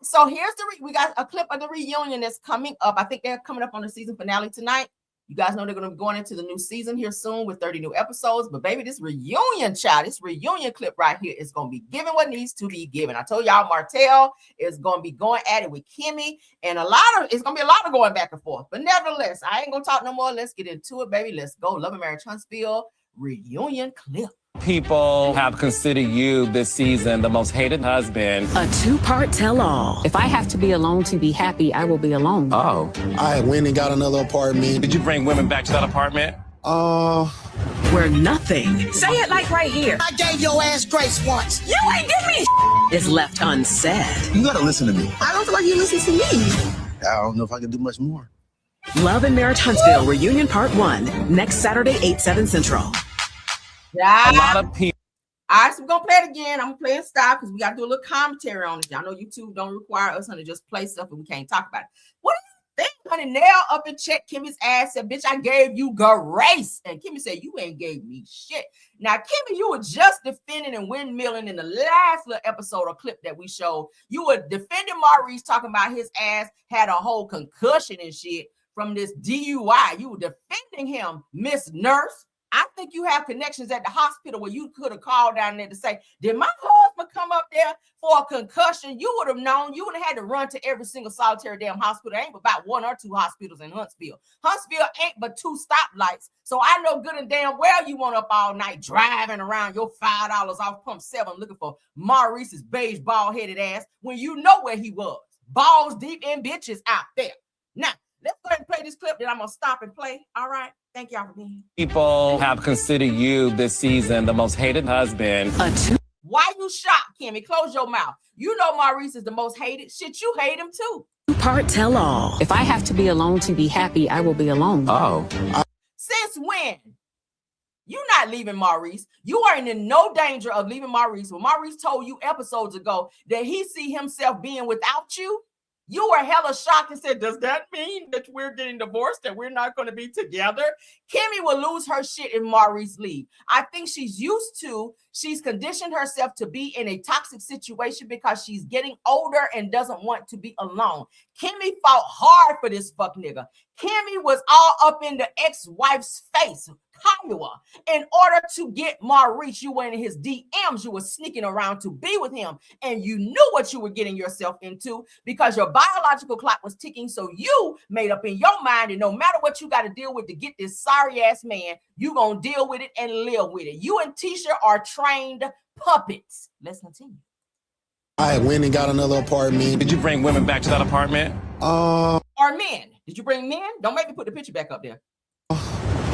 Speaker 1: So here's we got a clip of the reunion that's coming up. I think they're coming up on the season finale tonight. You guys know they're going to be going into the new season here soon with 30 new episodes. But baby, this reunion, child, this reunion clip right here is going to be given what needs to be given. I told y'all Martell is going to be going at it with Kimmy, and it's going to be a lot of going back and forth. But nevertheless, I ain't going to talk no more. Let's get into it, baby. Let's go. Love and Marriage Huntsville reunion clip.
Speaker 2: People have considered you this season the most hated husband.
Speaker 3: A 2-part tell-all. If I have to be alone to be happy, I will be alone.
Speaker 2: Oh.
Speaker 4: I went and got another apartment.
Speaker 2: Did you bring women back to that apartment?
Speaker 3: Where nothing.
Speaker 29: Say it like right here.
Speaker 21: I gave your ass grace once.
Speaker 29: You ain't give me
Speaker 3: is left unsaid.
Speaker 4: You gotta listen to me.
Speaker 21: I don't feel like you listen to me.
Speaker 4: I don't know if I can do much more.
Speaker 29: Love and Marriage Huntsville Reunion Part 1. Next Saturday, 8/7 Central.
Speaker 1: Yeah.
Speaker 2: A lot of people.
Speaker 1: All right, so we're going to play it again. I'm going to play it style because we got to do a little commentary on it. Y'all know YouTube don't require us to just play stuff and we can't talk about it. What do you think, honey? Nail up and check Kimmy's ass. Said, bitch, I gave you grace. And Kimmy said, you ain't gave me shit. Now, Kimmy, you were just defending and windmilling in the last little episode or clip that we showed. You were defending Maurice, talking about his ass had a whole concussion and shit from this DUI. You were defending him, Miss Nurse. I think you have connections at the hospital where you could have called down there to say, did my husband come up there for a concussion? You would have known. You would have had to run to every single solitary damn hospital. There ain't about 1 or 2 hospitals in Huntsville. Huntsville ain't but 2 stoplights. So I know good and damn well you went up all night driving around your $5 off pump 7 looking for Maurice's beige bald-headed ass when you know where he was. Balls deep in bitches out there. Now, let's go ahead and play this clip, then I'm going to stop and play. All right? Thank y'all for being here.
Speaker 2: People have considered you this season the most hated husband.
Speaker 1: Why you shocked, Kimmy? Close your mouth. You know Maurice is the most hated. Shit, you hate him too.
Speaker 3: 2-part tell-all. If I have to be alone to be happy, I will be alone.
Speaker 2: Oh.
Speaker 1: Since when? You're not leaving Maurice. You are in no danger of leaving Maurice. When Maurice told you episodes ago that he see himself being without you, you were hella shocked and said, does that mean that we're getting divorced, that we're not going to be together? Kimmy will lose her shit if Maurice leave. I think she's conditioned herself to be in a toxic situation because she's getting older and doesn't want to be alone. Kimmy fought hard for this fuck nigga. Kimmy was all up in the ex-wife's face, Kiowa, in order to get Maurice. You went in his DMs. You were sneaking around to be with him, and you knew what you were getting yourself into because your biological clock was ticking. So you made up in your mind, and no matter what you got to deal with to get this sorry ass man, you gonna deal with it and live with it. You and Tisha are trained puppets. Let's continue.
Speaker 4: I went and got another apartment.
Speaker 2: Did you bring women back to that apartment?
Speaker 1: Or men? Did you bring men? Don't make me put the picture back up there.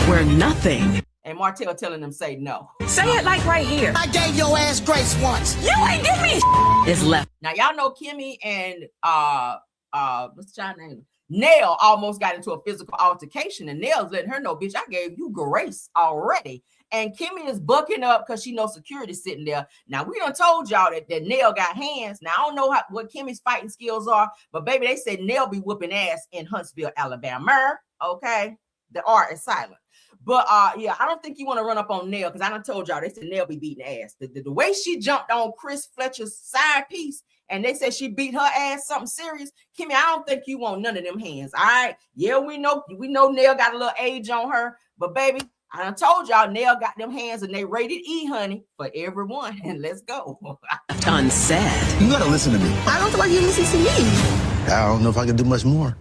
Speaker 3: Where nothing.
Speaker 1: And Martell telling them say no.
Speaker 29: Say it like right here.
Speaker 21: I gave your ass grace once.
Speaker 29: You ain't give me
Speaker 3: is left.
Speaker 1: Now y'all know Kimmy and what's the child name? Nell almost got into a physical altercation, and Nell's letting her know, bitch, I gave you grace already. And Kimmy is bucking up because she knows security sitting there. Now, we done told y'all that Nell got hands. Now, I don't know what Kimmy's fighting skills are, but baby, they said Nell be whooping ass in Huntsville, Alabama. Okay? The R is silent. But yeah, I don't think you want to run up on Nell because I done told y'all they said Nell be beating ass. The way she jumped on Chris Fletcher's side piece and they said she beat her ass something serious. Kimmy, I don't think you want none of them hands. All right. Yeah, we know Nell got a little age on her, but baby, I done told y'all Nell got them hands and they rated E, honey, for everyone. And let's go.
Speaker 3: Unsaid.
Speaker 4: You gotta listen to me.
Speaker 21: I don't feel like you listen to me.
Speaker 4: I don't know if I can do much more.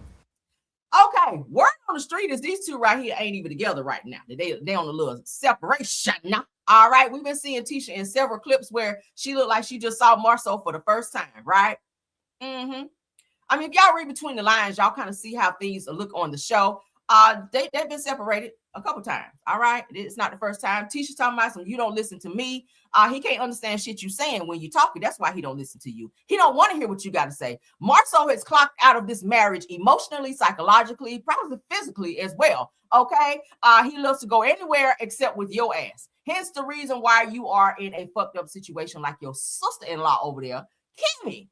Speaker 1: Okay, word on the street is these two right here ain't even together right now. They on a little separation now. All right, we've been seeing Tisha in several clips where she looked like she just saw Marceau for the first time, right? Mm-hmm. I mean, if y'all read between the lines, y'all kind of see how things look on the show. They've been separated a couple times. All right, it's not the first time. Tisha talking about some, you don't listen to me. He can't understand shit you saying when you talking. That's why he don't listen to you. He don't want to hear what you got to say. Marceau has clocked out of this marriage emotionally, psychologically, probably physically as well. Okay, he loves to go anywhere except with your ass. Hence the reason why you are in a fucked up situation like your sister-in-law over there, Kimmy.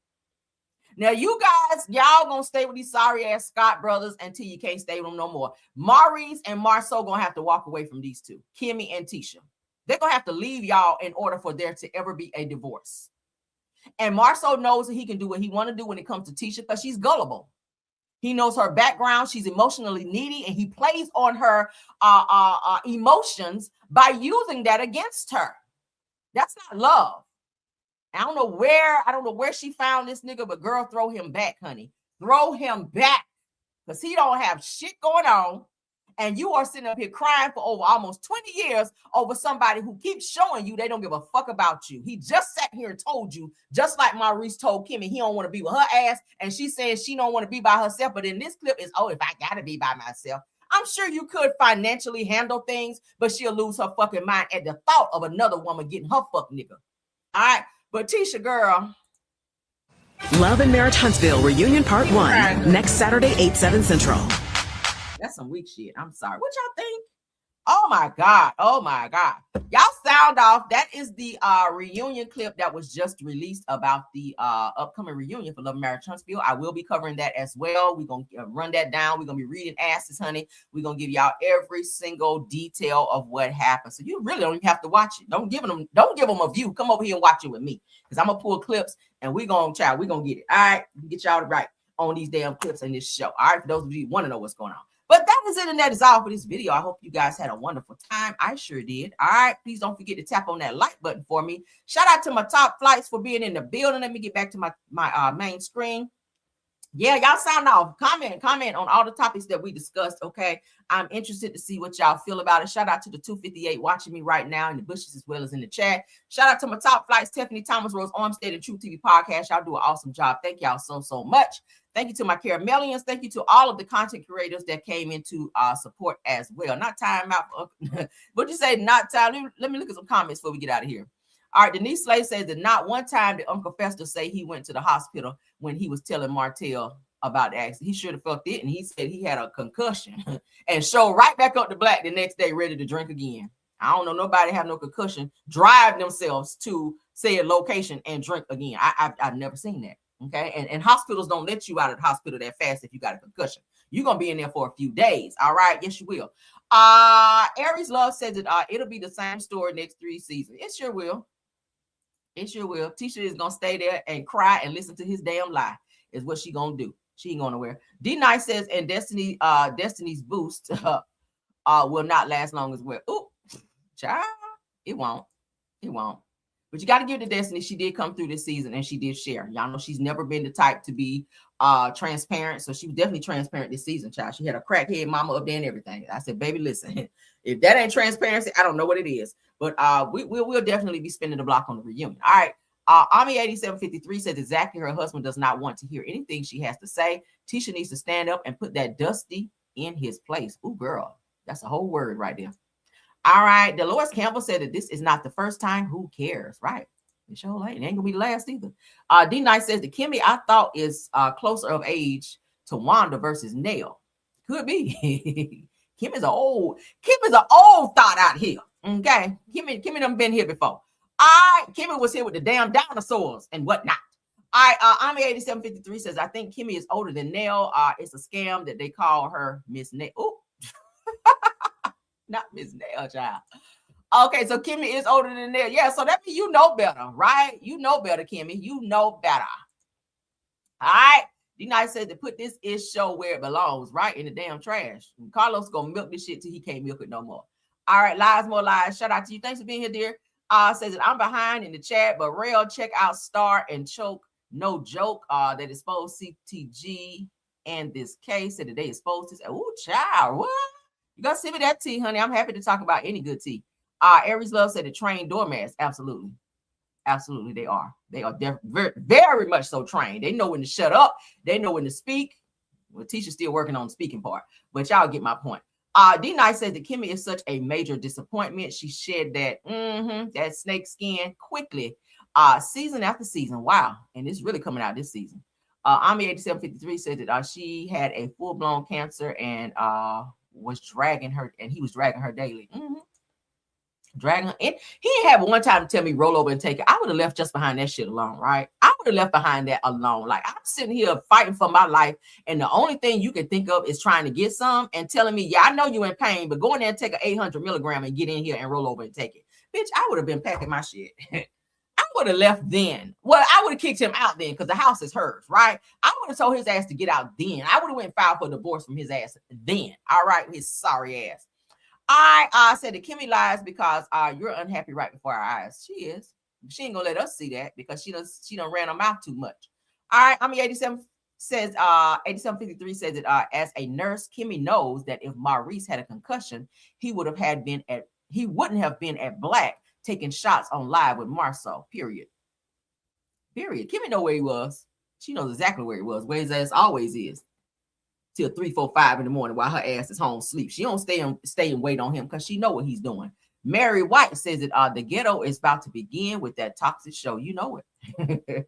Speaker 1: Now, you guys, y'all gonna stay with these sorry ass Scott brothers until you can't stay with them no more. Maurice and Marceau gonna have to walk away from these two, Kimmy and Tisha. They're gonna have to leave y'all in order for there to ever be a divorce. And Marceau knows that he can do what he want to do when it comes to Tisha because she's gullible. He knows her background. She's emotionally needy, and he plays on her emotions by using that against her. That's not love. I don't know where she found this nigga, but girl, throw him back, honey. Throw him back because he don't have shit going on. And you are sitting up here crying for over almost 20 years over somebody who keeps showing you they don't give a fuck about you. He just sat here and told you, just like Maurice told Kimmy, he don't want to be with her ass. And she says she don't want to be by herself. But in this clip is, oh, if I got to be by myself. I'm sure you could financially handle things, but she'll lose her fucking mind at the thought of another woman getting her fuck nigga. All right. But Tisha, girl.
Speaker 29: Love and Marriage Huntsville Reunion Part 1. Next Saturday, 8/7 Central.
Speaker 1: That's some weak shit. I'm sorry. What y'all think? Oh my God. Oh my God. Y'all sound off. That is the reunion clip that was just released about the upcoming reunion for Love and Marriage Huntsville. I will be covering that as well. We're going to run that down. We're going to be reading asses, honey. We're going to give y'all every single detail of what happened. So you really don't even have to watch it. Don't give them a view. Come over here and watch it with me because I'm going to pull clips and we're going to get it. All right. Get y'all right on these damn clips in this show. All right. For those of you who want to know what's going on. But that is it, and that is all for this video. I hope you guys had a wonderful time. I sure did. All right, please don't forget to tap on that like button for me. Shout out to my top flights for being in the building. Let me get back to my main screen. Yeah, y'all sound off. Comment on all the topics that we discussed, okay? I'm interested to see what y'all feel about it. Shout out to the 258 watching me right now in the bushes as well as in the chat. Shout out to my top flights, Tiffany Thomas, Rose Armstead, and True TV Podcast. Y'all do an awesome job. Thank y'all so much. Thank you to my Caramelians. Thank you to all of the content creators that came into support as well. Not time out. What'd you say? Not time. Let me look at some comments before we get out of here. All right, Denise Slade says that not one time did Uncle Fester say he went to the hospital when he was telling Martell about the accident. He should have felt it, and he said he had a concussion and showed right back up to Blakk the next day ready to drink again. I don't know nobody have no concussion, drive themselves to said location and drink again. I've never seen that. Okay, and hospitals don't let you out of the hospital that fast if you got a concussion. You're gonna be in there for a few days. All right, yes, you will. Aries Love says that it'll be the same story next 3 seasons. It sure will. It sure will. Tisha is gonna stay there and cry and listen to his damn lie. Is what she gonna do. She ain't going nowhere. D Nice says, and Destiny's boost will not last long as well. Ooh, child, it won't. It won't. But you got to give it to Destiny. She did come through this season and she did share. Y'all know she's never been the type to be transparent. So she was definitely transparent this season, child. She had a crackhead mama up there and everything. I said, baby, listen, if that ain't transparency, I don't know what it is. But we'll definitely be spinning the block on the reunion. All right. Ami8753 says exactly her husband does not want to hear anything she has to say. Tisha needs to stand up and put that Dusty in his place. Ooh, girl, that's a whole word right there. All right, Dolores Campbell said that this is not the first time. Who cares, right? It sure ain't gonna be the last either. D Nice says the Kimmy I thought is closer of age to Wanda versus Nell. Could be. Kim is an old thought out here. Okay, Kimmy done been here before. Kimmy was here with the damn dinosaurs and whatnot. Ami8753 says I think Kimmy is older than Nell. It's a scam that they call her Miss Nell. Ooh. Not Miss Nell, child. Okay, so Kimmy is older than Nell. Yeah, so that means you know better, right? You know better, Kimmy. You know better. All right. D-Nice said to put this show where it belongs, right? In the damn trash. And Carlos gonna milk this shit till he can't milk it no more. All right, lies, more lies. Shout out to you. Thanks for being here, dear. Says that I'm behind in the chat, but Rail, check out Star and Choke. No joke. That exposed CTG and this case. Said that they exposed this. Oh, child, what? You gotta send me that tea, honey. I'm happy to talk about any good tea. Aries Love said the trained doormats. Absolutely. Absolutely, they are. They are very, very much so trained. They know when to shut up. They know when to speak. Well, Tisha's still working on the speaking part, but y'all get my point. D Nice says that Kimmy is such a major disappointment. She shed that snake skin quickly, season after season. Wow, and it's really coming out this season. Ami 8753 said that she had a full-blown cancer and was dragging her, and he was dragging her daily. Dragging her. And he didn't have one time to tell me roll over and take it. I would have left just behind that shit alone, right? I would have left behind that alone. Like, I'm sitting here fighting for my life, and the only thing you can think of is trying to get some and telling me, yeah, I know you're in pain, but go in there and take an 800 milligram and get in here and roll over and take it. Bitch, I would have been packing my shit. I would have left then. Well, I would have kicked him out then because the house is hers, right? I would have told his ass to get out then. I would have went and filed for divorce from his ass then. All right, his sorry ass. I said that Kimmy lies because you're unhappy right before our eyes. She is. She ain't gonna let us see that because she done ran her mouth too much. All right, I mean 87 says 8753 says that as a nurse, Kimmy knows that if Maurice had a concussion, he wouldn't have been at Blakk taking shots on live with Marceau. Period. Kimmy know where he was. She knows exactly where he was, where his ass always is. Till 3, 4, 5 in the morning while her ass is home sleep. She don't stay and wait on him because she know what he's doing. Mary White says that the ghetto is about to begin with that toxic show. You know it.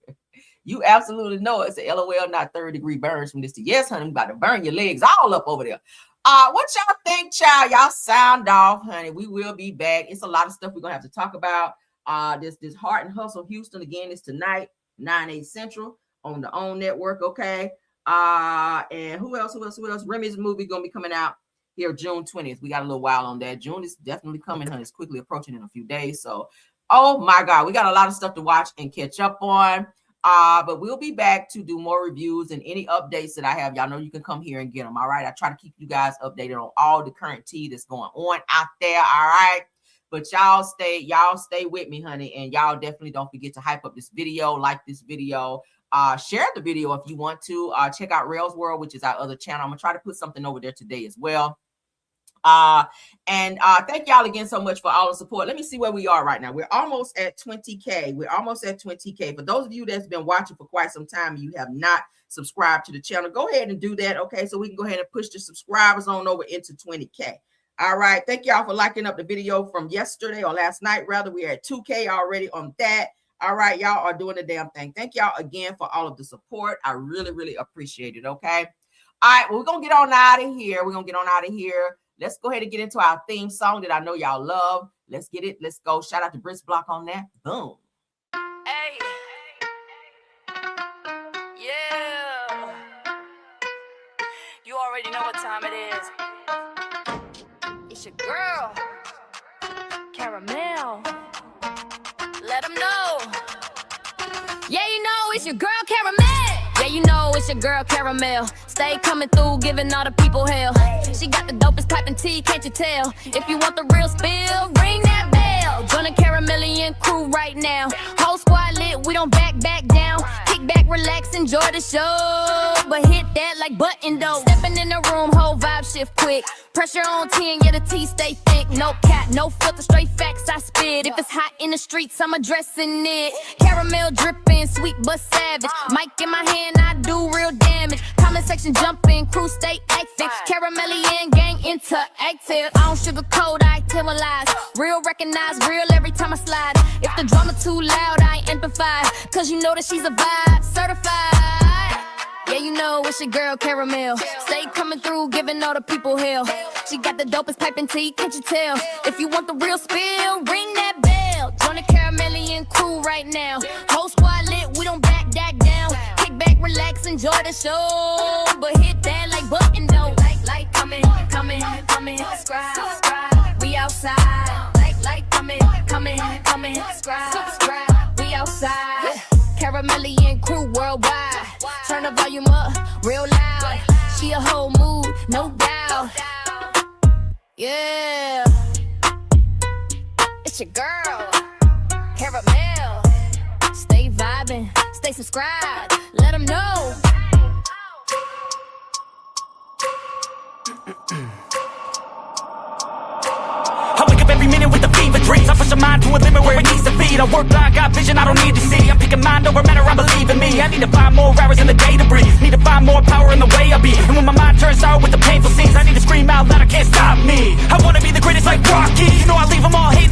Speaker 1: You absolutely know it. It's a LOL, not third-degree burns from this to yes, honey. I'm about to burn your legs all up over there. What y'all think, child? Y'all sound off, honey. We will be back. It's a lot of stuff we're gonna have to talk about. This Heart and Hustle Houston again is tonight, 9/8 Central on the OWN network. Okay. And who else? Remy's movie gonna be coming out here June 20th. We got a little while on that. June is definitely coming, honey. It's quickly approaching in a few days. So, oh my God, we got a lot of stuff to watch and catch up on. But we'll be back to do more reviews and any updates that I have. Y'all know you can come here and get them. All right. I try to keep you guys updated on all the current tea that's going on out there. All right. But y'all stay with me, honey. And y'all definitely don't forget to hype up this video, like this video. Share the video if you want to. Check out Rails World, which is our other channel. I'm gonna try to put something over there today as well. Thank y'all again so much for all the support. Let me see where we are right now. We're almost at 20K. For those of you that's been watching for quite some time and you have not subscribed to the channel, go ahead and do that. Okay, so we can go ahead and push the subscribers on over into 20K. All right, thank y'all for liking up the video from yesterday or last night rather. We're at 2K already on that. All right, y'all are doing the damn thing. Thank y'all again for all of the support. I really, really appreciate it, okay? All right, well, we're going to get on out of here. Let's go ahead and get into our theme song that I know y'all love. Let's get it. Let's go. Shout out to Britt's Block on that. Boom.
Speaker 20: Hey. Yeah. You already know what time it is. It's your girl, Caramel. Let them know. Yeah, you know it's your girl Caramel. Yeah, you know it's your girl Caramel. Stay coming through, giving all the people hell. She got the dopest piping tea, can't you tell? If you want the real spill, ring that bell. Join the Caramelian crew right now. Whole squad lit, we don't back down. Kick back, relax, enjoy the show. But hit that like button dope. Stepping in the room, whole vibe shift quick. Pressure on 10, yeah, the tea stay thick. No cap, no filter, straight facts I spit. If it's hot in the streets, I'm addressing it. Caramel dripping, sweet but savage. Mic in my hand, I do real damage. Comment section jumping, crew stay active. Caramelian gang interactive. I don't sugarcoat, I tell lies. Real recognize, real every time I slide. If the drama too loud, I amplify. Cause you know that she's a vibe, certified. Yeah, you know it's your girl Caramel. Stay coming through, giving all the people hell. She got the dopest piping tea, can't you tell? If you want the real spill, ring that bell. Join the Caramelian crew right now. Whole squad lit, we don't back down. Kick back, relax, enjoy the show. But hit that like button though. Like coming, subscribe. We outside. Like coming, subscribe. We outside. Caramelian crew worldwide. Turn the volume up real loud. She a whole mood, no doubt. Yeah. It's your girl, Caramel. Stay vibing, stay subscribed. Let them know.
Speaker 5: I wake up every minute with the fever first start with the painful scenes. I need to scream out loud, I can't stop me. I wanna be the greatest like Rocky. You know I leave them all hating